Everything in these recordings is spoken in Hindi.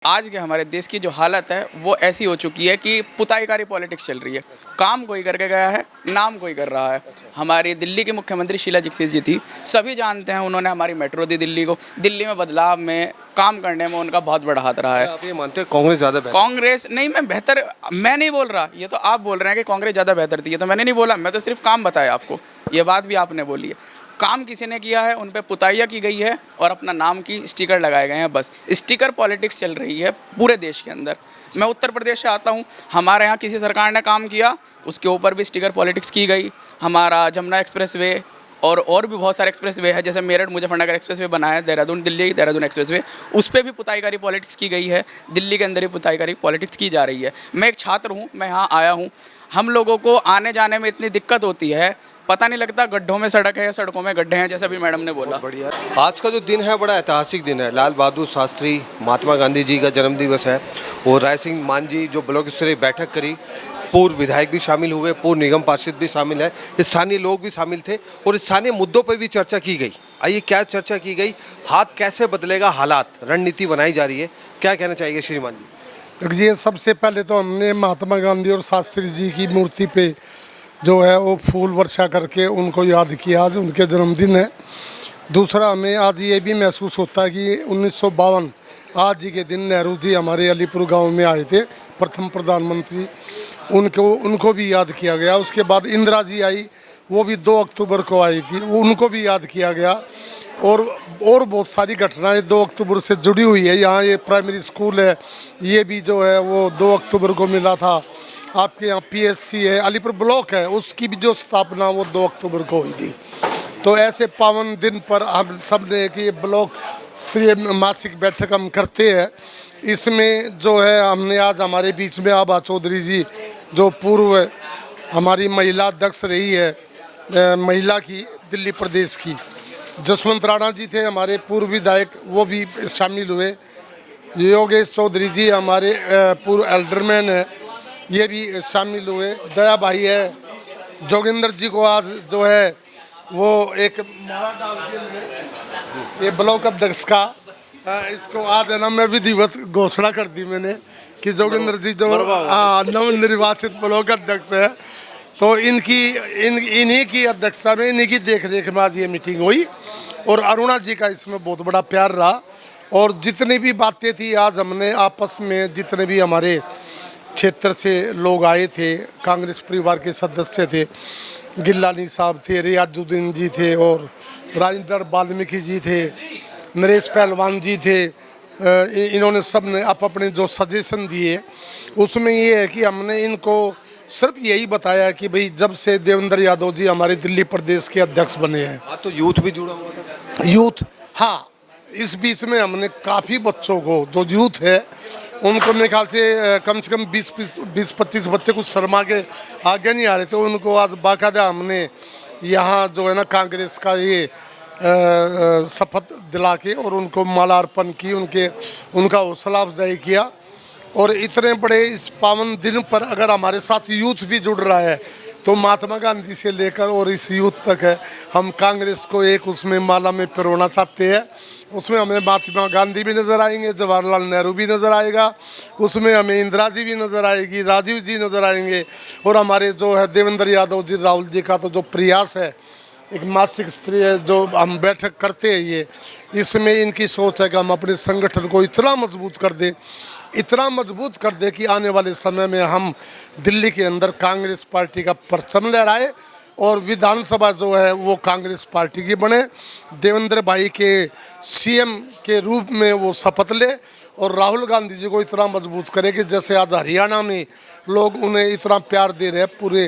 आज के हमारे देश की जो हालत है वो ऐसी हो चुकी है कि पुताईकारी पॉलिटिक्स चल रही है। काम कोई करके गया है, नाम कोई कर रहा है। हमारी दिल्ली की मुख्यमंत्री शीला दीक्षित जी थी, सभी जानते हैं, उन्होंने हमारी मेट्रो दी दिल्ली को। दिल्ली में बदलाव में काम करने में उनका बहुत बड़ा हाथ रहा है। आप ये मानते हैं कांग्रेस ज़्यादा बेहतर? कांग्रेस नहीं, मैं नहीं बोल रहा, ये तो आप बोल रहे हैं कि कांग्रेस ज़्यादा बेहतर थी। ये तो मैंने नहीं बोला, मैं तो सिर्फ काम बताया आपको। ये बात भी आपने बोली है। काम किसी ने किया है, उन पे पुताइया की गई है और अपना नाम की स्टिकर लगाए गए हैं। बस स्टिकर पॉलिटिक्स चल रही है पूरे देश के अंदर। मैं उत्तर प्रदेश से आता हूँ, हमारे यहाँ किसी सरकार ने काम किया, उसके ऊपर भी स्टिकर पॉलिटिक्स की गई। हमारा जमुना एक्सप्रेस वे और भी बहुत सारे एक्सप्रेस वे है, जैसे मेरठ मुजफ्फरनगर एक्सप्रेस वे बना है, देहरादून दिल्ली देहरादून एक्सप्रेस वे, उस पर भी पुताईकारी पॉलिटिक्स की गई है। दिल्ली के अंदर ही पुताईकारी पॉलिटिक्स की जा रही है। मैं एक छात्र हूँ, मैं यहाँ आया हूँ, हम लोगों को आने जाने में इतनी दिक्कत होती है, पता नहीं लगता गड्ढों में सड़क है या सड़कों में गड्ढे हैं, जैसा भी मैडम ने बोला। बढ़िया। आज का जो दिन है बड़ा ऐतिहासिक दिन है। लाल बहादुर शास्त्री महात्मा गांधी जी का जन्मदिवस है और राय सिंह मान जी जो ब्लॉक स्तरीय बैठक करी, पूर्व विधायक भी शामिल हुए, पूर्व निगम पार्षद भी शामिल है, स्थानीय लोग भी शामिल थे और स्थानीय मुद्दों पर भी चर्चा की गई। आइए क्या चर्चा की गई, हाथ कैसे बदलेगा हालात, रणनीति बनाई जा रही है, क्या कहना चाहिए श्रीमान जी? देखिए, सबसे पहले तो हमने महात्मा गांधी और शास्त्री जी की मूर्ति पे जो है वो फूल वर्षा करके उनको याद किया। आज उनके जन्मदिन है। दूसरा, हमें आज ये भी महसूस होता है कि 1952 आज ही के दिन नेहरू जी हमारे अलीपुर गांव में आए थे, प्रथम प्रधानमंत्री, उनको भी याद किया गया। उसके बाद इंदिरा जी आई, वो भी 2 अक्टूबर को आई थी, उनको भी याद किया गया। और बहुत सारी घटनाएं 2 अक्टूबर से जुड़ी हुई है। यहाँ ये प्राइमरी स्कूल है, ये भी जो है वो 2 अक्टूबर को मिला था। आपके यहाँ पीएससी है, अलीपुर ब्लॉक है, उसकी भी जो स्थापना वो 2 अक्टूबर को हुई थी। तो ऐसे पावन दिन पर हम सब ने कि ये ब्लॉक स्तरीय मासिक बैठक हम करते हैं। इसमें जो है हमने आज हमारे बीच में आभा चौधरी जी, जो पूर्व हमारी महिला अध्यक्ष रही है महिला की दिल्ली प्रदेश की, जसवंत राणा जी थे हमारे पूर्व विधायक, वो भी शामिल हुए। योगेश चौधरी जी हमारे पूर्व एल्डरमैन है, ये भी शामिल हुए। दया भाई है, जोगिंदर जी को आज जो है वो एक ये ब्लॉक अध्यक्ष का इसको आज है ना, मैं विधिवत घोषणा कर दी मैंने कि जोगिंदर जी जो नवनिर्वाचित ब्लॉक अध्यक्ष है। तो इन्हीं की अध्यक्षता में, इन्हीं की देखरेख में आज ये मीटिंग हुई और अरुणा जी का इसमें बहुत बड़ा प्यार रहा। और जितनी भी बातें थी आज हमने आपस में, जितने भी हमारे क्षेत्र से लोग आए थे, कांग्रेस परिवार के सदस्य थे, गिल्लानी साहब थे, रियाजुद्दीन जी थे और राजेंद्र वाल्मीकि जी थे, नरेश पहलवान जी थे। इन्होंने सब ने अपने जो सजेशन दिए, उसमें ये है कि हमने इनको सिर्फ यही बताया कि भाई जब से देवेंद्र यादव जी हमारे दिल्ली प्रदेश के अध्यक्ष बने हैं। हाँ, तो यूथ भी जुड़ा हुआ था। यूथ, हाँ, इस बीच में हमने काफ़ी बच्चों को, जो यूथ है उनको मेरे ख्याल से कम 20-25 बच्चे कुछ शर्मा के आगे नहीं आ रहे थे, उनको आज बाकायदा हमने यहाँ जो है ना कांग्रेस का ये शपथ दिला के और उनको मालार्पण की, उनका हौसला अफजाई किया। और इतने बड़े इस पावन दिन पर अगर हमारे साथ यूथ भी जुड़ रहा है तो महात्मा गांधी से लेकर और इस यूथ तक है, हम कांग्रेस को एक उसमें माला में पिरोना चाहते हैं। उसमें हमें महात्मा गांधी भी नज़र आएंगे, जवाहरलाल नेहरू भी नज़र आएगा, उसमें हमें इंदिरा जी भी नज़र आएगी, राजीव जी नज़र आएंगे और हमारे जो है देवेंद्र यादव जी, राहुल जी का तो जो प्रयास है एक मासिक स्तरीय जो हम बैठक करते हैं, ये इसमें इनकी सोच है कि हम अपने संगठन को इतना मजबूत कर दे कि आने वाले समय में हम दिल्ली के अंदर कांग्रेस पार्टी का परचम लहराए और विधानसभा जो है वो कांग्रेस पार्टी की बने। देवेंद्र भाई के सीएम के रूप में वो शपथ ले और राहुल गांधी जी को इतना मजबूत करे कि जैसे आज हरियाणा में लोग उन्हें इतना प्यार दे रहे हैं, पूरे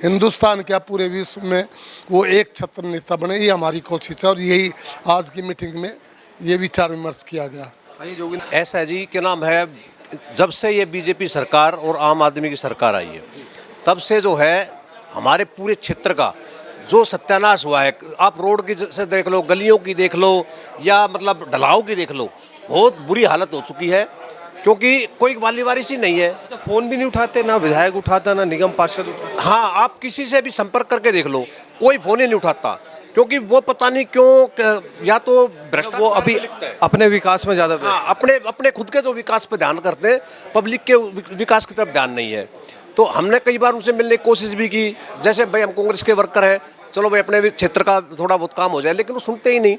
हिंदुस्तान क्या पूरे विश्व में वो एक छत्र नेता बने। ये हमारी कोशिश है और यही आज की मीटिंग में ये विचार विमर्श किया गया। ऐसा जी क्या नाम है, जब से ये बीजेपी सरकार और आम आदमी की सरकार आई है, तब से जो है हमारे पूरे क्षेत्र का जो सत्यानाश हुआ है, आप रोड की से देख लो, गलियों की देख लो या मतलब ढलाव की देख लो, बहुत बुरी हालत हो चुकी है क्योंकि कोई वाली वारिस ही नहीं है। अच्छा, फ़ोन भी नहीं उठाते, ना विधायक उठाता, ना निगम पार्षद। हाँ, आप किसी से भी संपर्क करके देख लो, कोई फ़ोन ही नहीं उठाता। क्योंकि वो पता नहीं क्यों या तो भ्रष्टाचार वो अभी अपने विकास में ज़्यादा व्यस्त हाँ, अपने अपने खुद के जो विकास पे ध्यान करते हैं, पब्लिक के विकास की तरफ ध्यान नहीं है। तो हमने कई बार उनसे मिलने की कोशिश भी की, जैसे भाई हम कांग्रेस के वर्कर हैं, चलो भाई अपने भी क्षेत्र का थोड़ा बहुत काम हो जाए, लेकिन वो सुनते ही नहीं।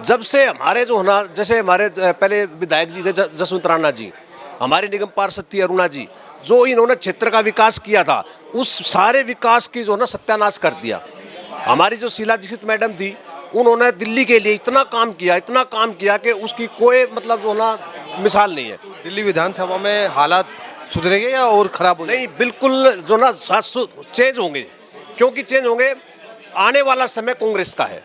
जब से हमारे जो होना, जैसे हमारे पहले विधायक जी थे जसवंत राणा जी, हमारी निगम पार्षद थी अरुणा जी, जो इन्होंने क्षेत्र का विकास किया था, उस सारे विकास की जो है ना सत्यानाश कर दिया। हमारी जो शीला दीक्षित मैडम थी, उन्होंने दिल्ली के लिए इतना काम किया कि उसकी कोई मतलब जो ना मिसाल नहीं है। दिल्ली विधानसभा में हालात सुधरेंगे या और खराब हो नहीं, बिल्कुल जो ना चेंज होंगे, क्योंकि चेंज होंगे। आने वाला समय कांग्रेस का है,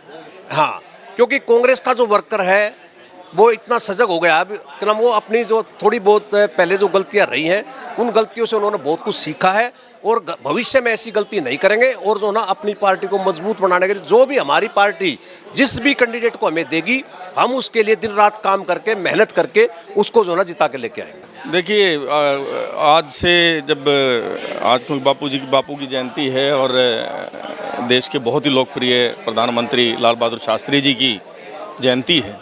हाँ, क्योंकि कांग्रेस का जो वर्कर है वो इतना सजग हो गया अब कि वो अपनी जो थोड़ी बहुत पहले जो गलतियां रही हैं, उन गलतियों से उन्होंने बहुत कुछ सीखा है और भविष्य में ऐसी गलती नहीं करेंगे। और जो ना अपनी पार्टी को मजबूत बनाने के लिए जो भी हमारी पार्टी जिस भी कैंडिडेट को हमें देगी, हम उसके लिए दिन रात काम करके मेहनत करके उसको जो ना जिता के लेके आएंगे। देखिए, आज से जब आज को बापू की जयंती है और देश के बहुत ही लोकप्रिय प्रधानमंत्री लाल बहादुर शास्त्री जी की जयंती है,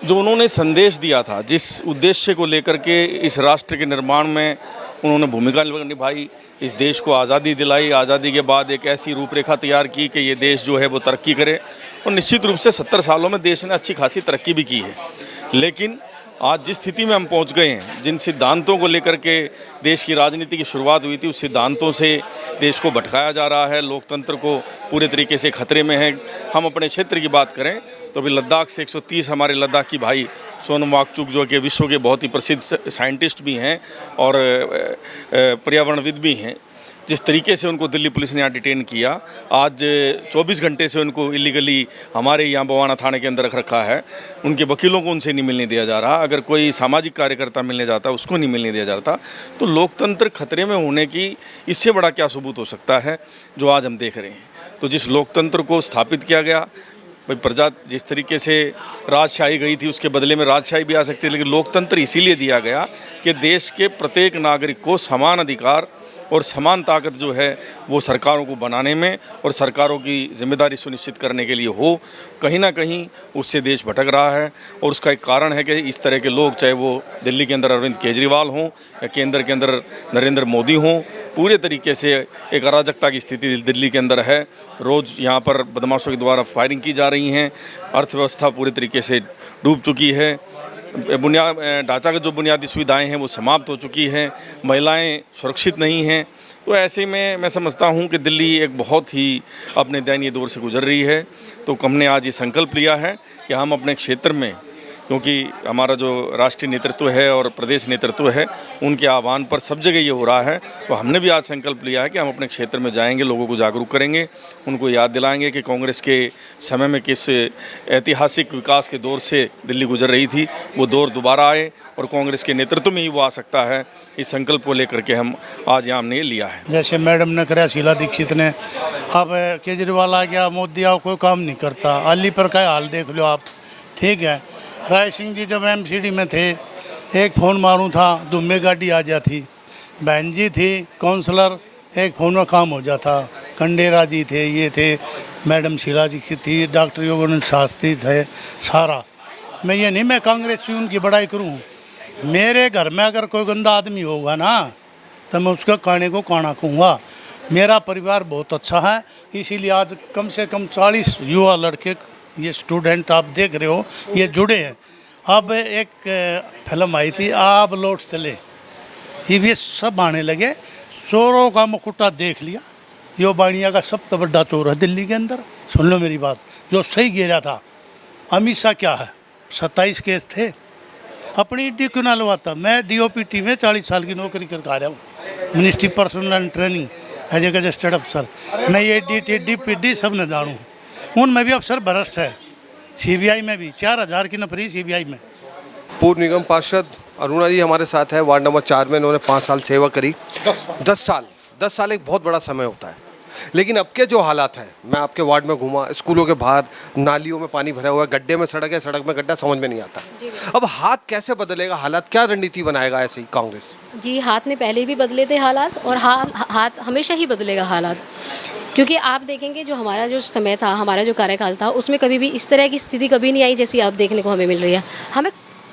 जो उन्होंने संदेश दिया था, जिस उद्देश्य को लेकर के इस राष्ट्र के निर्माण में उन्होंने भूमिका निभाई, इस देश को आज़ादी दिलाई, आज़ादी के बाद एक ऐसी रूपरेखा तैयार की कि ये देश जो है वो तरक्की करे। और निश्चित रूप से 70 सालों में देश ने अच्छी खासी तरक्की भी की है। लेकिन आज जिस स्थिति में हम पहुंच गए हैं, जिन सिद्धांतों को लेकर के देश की राजनीति की शुरुआत हुई थी, उस सिद्धांतों से देश को भटकाया जा रहा है, लोकतंत्र को पूरे तरीके से खतरे में है। हम अपने क्षेत्र की बात करें तो अभी लद्दाख से 130 हमारे लद्दाख की भाई सोनम वांगचुक, जो कि विश्व के बहुत ही प्रसिद्ध साइंटिस्ट भी हैं और पर्यावरणविद भी हैं, जिस तरीके से उनको दिल्ली पुलिस ने यहाँ डिटेन किया, आज 24 घंटे से उनको इलीगली हमारे यहाँ बवाना थाने के अंदर रख रखा है। उनके वकीलों को उनसे नहीं मिलने दिया जा रहा, अगर कोई सामाजिक कार्यकर्ता मिलने जाता है उसको नहीं मिलने दिया जाता। तो लोकतंत्र खतरे में होने की इससे बड़ा क्या सबूत हो सकता है जो आज हम देख रहे हैं। तो जिस लोकतंत्र को स्थापित किया गया, भाई प्रजा जिस तरीके से राजशाही गई थी, उसके बदले में राजशाही भी आ सकती है, लेकिन लोकतंत्र इसीलिए दिया गया कि देश के प्रत्येक नागरिक को समान अधिकार और समान ताकत जो है वो सरकारों को बनाने में और सरकारों की जिम्मेदारी सुनिश्चित करने के लिए हो। कहीं ना कहीं उससे देश भटक रहा है और उसका एक कारण है कि इस तरह के लोग, चाहे वो दिल्ली के अंदर अरविंद केजरीवाल हों या केंद्र के अंदर नरेंद्र मोदी हों, पूरे तरीके से एक अराजकता की स्थिति दिल्ली के अंदर है। रोज़ यहाँ पर बदमाशों के द्वारा फायरिंग की जा रही हैं, अर्थव्यवस्था पूरे तरीके से डूब चुकी है, ढांचागत जो बुनियादी सुविधाएं हैं वो समाप्त हो चुकी हैं, महिलाएं सुरक्षित नहीं हैं। तो ऐसे में मैं समझता हूं कि दिल्ली एक बहुत ही अपने दयनीय दौर से गुजर रही है। तो हमने आज ये संकल्प लिया है कि हम अपने क्षेत्र में, क्योंकि हमारा जो राष्ट्रीय नेतृत्व है और प्रदेश नेतृत्व है, उनके आह्वान पर सब जगह ये हो रहा है, तो हमने भी आज संकल्प लिया है कि हम अपने क्षेत्र में जाएंगे, लोगों को जागरूक करेंगे, उनको याद दिलाएंगे कि कांग्रेस के समय में किस ऐतिहासिक विकास के दौर से दिल्ली गुजर रही थी, वो दौर दोबारा आए और कांग्रेस के नेतृत्व में ही वो आ सकता है। इस संकल्प को लेकर के हम आज यहाँ हमने लिया है। जैसे मैडम ने कराया, शीला दीक्षित ने, अब केजरीवाल आ गया, मोदी आओ, कोई काम नहीं करता। अलीपुर का हाल देख लो आप, ठीक है। राय सिंह जी जब एमसीडी में थे, एक फ़ोन मारूं था, दुम्बे गाड़ी आ जाती। बहन जी थी काउंसलर, एक फ़ोन में काम हो जाता। कंडेरा जी थे, ये थे, मैडम शीला जी की थी, डॉक्टर योगानंद शास्त्री थे, सारा। मैं ये नहीं मैं कांग्रेस की उनकी बड़ाई करूं। मेरे घर में अगर कोई गंदा आदमी होगा ना, तो मैं उसका काने को काना कहूँगा। मेरा परिवार बहुत अच्छा है, इसीलिए आज कम से कम 40 युवा लड़के, ये स्टूडेंट आप देख रहे हो, ये जुड़े हैं। अब एक फिल्म आई थी, आप लौट चले, ये सब आने लगे। चोरों का मुकुटा देख लिया, यो बाणिया का सबसे बड़ा चोर है दिल्ली के अंदर। सुन लो मेरी बात, जो सही गिरा था। अमित शाह क्या है, 27 केस थे, अपनी डी क्यों ना लवाता। मैं DOPT में 40 साल की नौकरी करके आ रहा हूँ, ministry personnel and training as a gazetted अफसर। मैं ये DPD सब न जानूँ, उनमें भी अफसर भ्रष्ट है। CBI में भी 4000 की नौकरी CBI में। पूर्व निगम पार्षद अरुणा जी हमारे साथ है, वार्ड नंबर 4 में इन्होंने 5 साल सेवा करी। 10 साल एक बहुत बड़ा समय होता है। लेकिन अब के जो हालात हैं, मैं आपके वार्ड में घूमा, स्कूलों के बाहर नालियों में पानी भरा हुआ है, गड्ढे में सड़क है, सड़क में गड्ढा, समझ में नहीं आता। अब हाथ कैसे बदलेगा, हालात क्या रणनीति बनाएगा ऐसे ही कांग्रेस? जी, हाथ ने पहले भी बदले थे हालात, और हाथ हमेशा ही बदलेगा हालात। क्योंकि आप देखेंगे जो हमारा जो समय था, हमारा जो कार्यकाल था, उसमें कभी भी इस तरह की स्थिति कभी नहीं आई जैसी अब देखने को हमें मिल रही है। हमें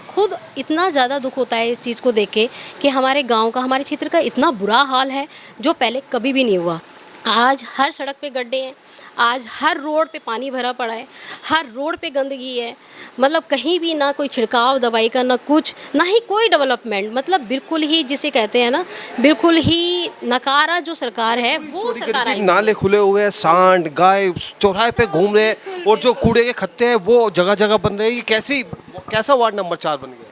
खुद इतना ज़्यादा दुख होता है इस चीज़ को देख के कि हमारे गांव का, हमारे क्षेत्र का इतना बुरा हाल है जो पहले कभी भी नहीं हुआ। आज हर सड़क पे गड्ढे हैं, आज हर रोड पे पानी भरा पड़ा है, हर रोड पे गंदगी है। मतलब कहीं भी ना कोई छिड़काव दवाई का, ना कुछ, ना ही कोई डेवलपमेंट। मतलब बिल्कुल ही जिसे कहते हैं ना, बिल्कुल ही नकारा जो सरकार है वो सरकार आई। नाले खुले हुए हैं, सांड गाय चौराहे पे घूम रहे हैं, और जो कूड़े के खत्ते हैं वो जगह जगह बन रहे हैं। ये कैसा वार्ड नंबर 4 बन गया?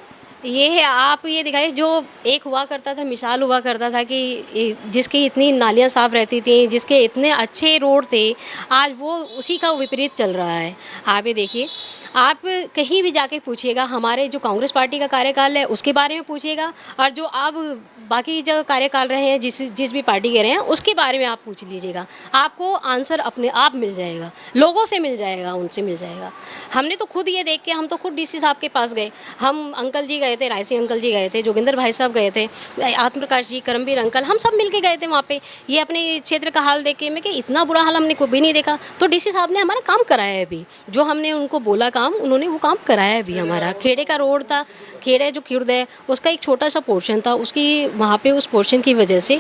ये है, आप ये दिखाइए, जो एक हुआ करता था, मिसाल हुआ करता था कि जिसकी इतनी नालियाँ साफ़ रहती थी, जिसके इतने अच्छे रोड थे, आज वो उसी का विपरीत चल रहा है। आप ये देखिए, आप कहीं भी जाके पूछिएगा, हमारे जो कांग्रेस पार्टी का कार्यकाल है उसके बारे में पूछिएगा, और जो अब बाकी जो कार्यकाल रहे हैं जिस भी पार्टी के रहे हैं उसके बारे में आप पूछ लीजिएगा, आपको आंसर अपने आप मिल जाएगा, लोगों से मिल जाएगा, उनसे मिल जाएगा। हमने तो खुद ये देख के, हम तो खुद डीसी साहब के पास गए, हम अंकल जी गए थे, राय सिंह अंकल जी गए थे, जोगिंदर भाई साहब गए थे, आत्म प्रकाश जी, करमवीर अंकल, हम सब मिल के गए थे वहाँ पे। ये अपने क्षेत्र का हाल देख के मैं कि इतना बुरा हाल हमने कभी नहीं देखा। तो डीसी साहब ने हमारा काम कराया है अभी, जो हमने उनको बोला काम, उन्होंने वो काम कराया है अभी। हमारा खेड़े का रोड था, खेड़े जो खुर्द है उसका एक छोटा सा पोर्शन था, उसकी वहाँ पे उस पोर्शन की वजह से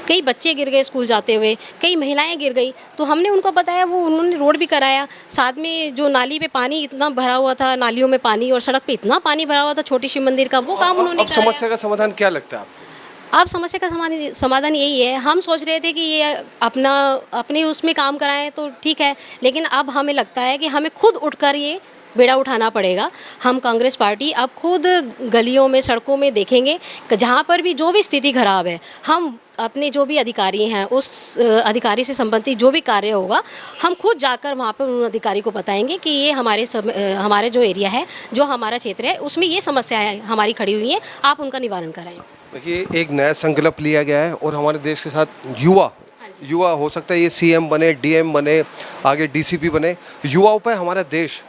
कई बच्चे गिर गए स्कूल जाते हुए, कई महिलाएं गिर गई, तो हमने उनको बताया, वो उन्होंने रोड भी कराया। साथ में जो नाली पे पानी इतना भरा हुआ था, नालियों में पानी और सड़क पे इतना पानी भरा हुआ था छोटी शिव मंदिर का, वो काम उन्होंने कराया। समस्या का समाधान क्या लगता है आपको? अब समस्या का समाधान यही है, हम सोच रहे थे कि ये अपने उसमें काम कराएं तो ठीक है, लेकिन अब हमें लगता है कि हमें खुद उठकर ये बेड़ा उठाना पड़ेगा। हम कांग्रेस पार्टी अब खुद गलियों में, सड़कों में देखेंगे, जहाँ पर भी जो भी स्थिति खराब है, हम अपने जो भी अधिकारी हैं उस अधिकारी से संबंधित जो भी कार्य होगा, हम खुद जाकर वहाँ पर उन अधिकारी को बताएंगे कि ये हमारे जो एरिया है, जो हमारा क्षेत्र है, उसमें ये समस्याएं हमारी खड़ी हुई हैं, आप उनका निवारण कराएं। देखिए, एक नया संकल्प लिया गया है, और हमारे देश के साथ युवा हो सकता है ये सीएम बने, डीएम बने, आगे डीसीपी बने। युवाओं पर हमारा देश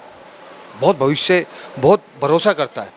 बहुत भरोसा करता है।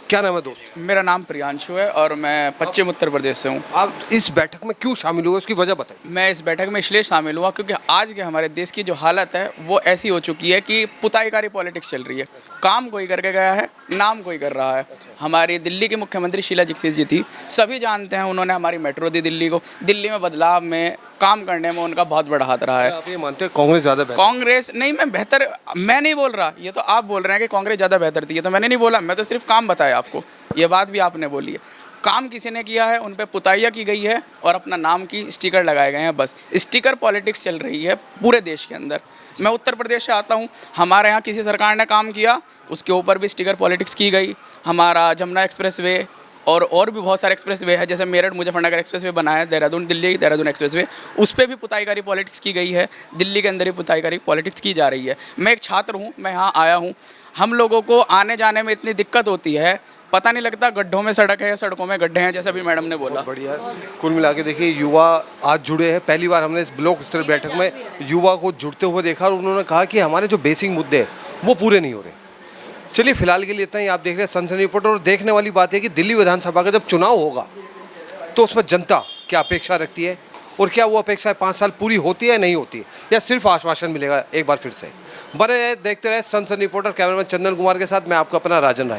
क्या नाम है दोस्त? मेरा नाम प्रियांशु है और मैं पश्चिम उत्तर प्रदेश से हूँ। आप इस बैठक में क्यों शामिल हुए, उसकी वजह बताइए। मैं इस बैठक में इसलिए शामिल हुआ क्योंकि आज के हमारे देश की जो हालत है वो ऐसी हो चुकी है कि पुताईकारी पॉलिटिक्स चल रही है। काम कोई करके गया है, नाम कोई कर रहा है। हमारी दिल्ली की मुख्यमंत्री शीला दीक्षित जी थी, सभी जानते हैं, उन्होंने हमारी मेट्रो दी दिल्ली को। दिल्ली में बदलाव में, काम करने में उनका बहुत बड़ा हाथ रहा है। आप ये मानते हैं कांग्रेस ज़्यादा बेहतर? कांग्रेस नहीं, मैं नहीं बोल रहा, ये तो आप बोल रहे हैं कि कांग्रेस ज़्यादा बेहतर थी। ये तो मैंने नहीं बोला, मैं तो सिर्फ काम बताया आपको। ये बात भी आपने बोली है, काम किसी ने किया है, उन पर पुताइया की गई है और अपना नाम की स्टिकर लगाए गए हैं। बस स्टिकर पॉलिटिक्स चल रही है पूरे देश के अंदर। मैं उत्तर प्रदेश से आता हूँ, हमारे यहाँ किसी सरकार ने काम किया उसके ऊपर भी स्टिकर पॉलिटिक्स की गई। हमारा जमुना एक्सप्रेसवे और भी बहुत सारे एक्सप्रेसवे है, जैसे मेरठ मुजफ्फरनगर एक्सप्रेसवे बना है, देहरादून दिल्ली देहरादून एक्सप्रेसवे, उस पर भी पुताईकारी पॉलिटिक्स की गई है। दिल्ली के अंदर ही पुताईकारी पॉलिटिक्स की जा रही है। मैं एक छात्र हूँ, मैं यहाँ आया हूँ, हम लोगों को आने जाने में इतनी दिक्कत होती है, पता नहीं लगता गड्ढों में सड़क है या सड़कों में गड्ढे हैं, जैसा भी मैडम ने बोला। बढ़िया। कुल मिला के देखिए, युवा आज जुड़े हैं। पहली बार हमने इस ब्लॉक स्तर बैठक में युवा को जुड़ते हुए देखा, और उन्होंने कहा कि हमारे जो बेसिक मुद्दे हैं वो पूरे नहीं हो रहे। चलिए, फिलहाल के लिए इतना ही। आप देख रहे हैं सनसनी रिपोर्ट। और देखने वाली बात है कि दिल्ली विधानसभा का जब चुनाव होगा तो उसमें जनता क्या अपेक्षा रखती है, और क्या वो अपेक्षाएं 5 साल पूरी होती है या नहीं होती है, या सिर्फ आश्वासन मिलेगा एक बार फिर से। बने रहे, देखते रहे सनसनी रिपोर्टर। कैमरामैन चंदन कुमार के साथ मैं आपका अपना राजन राय।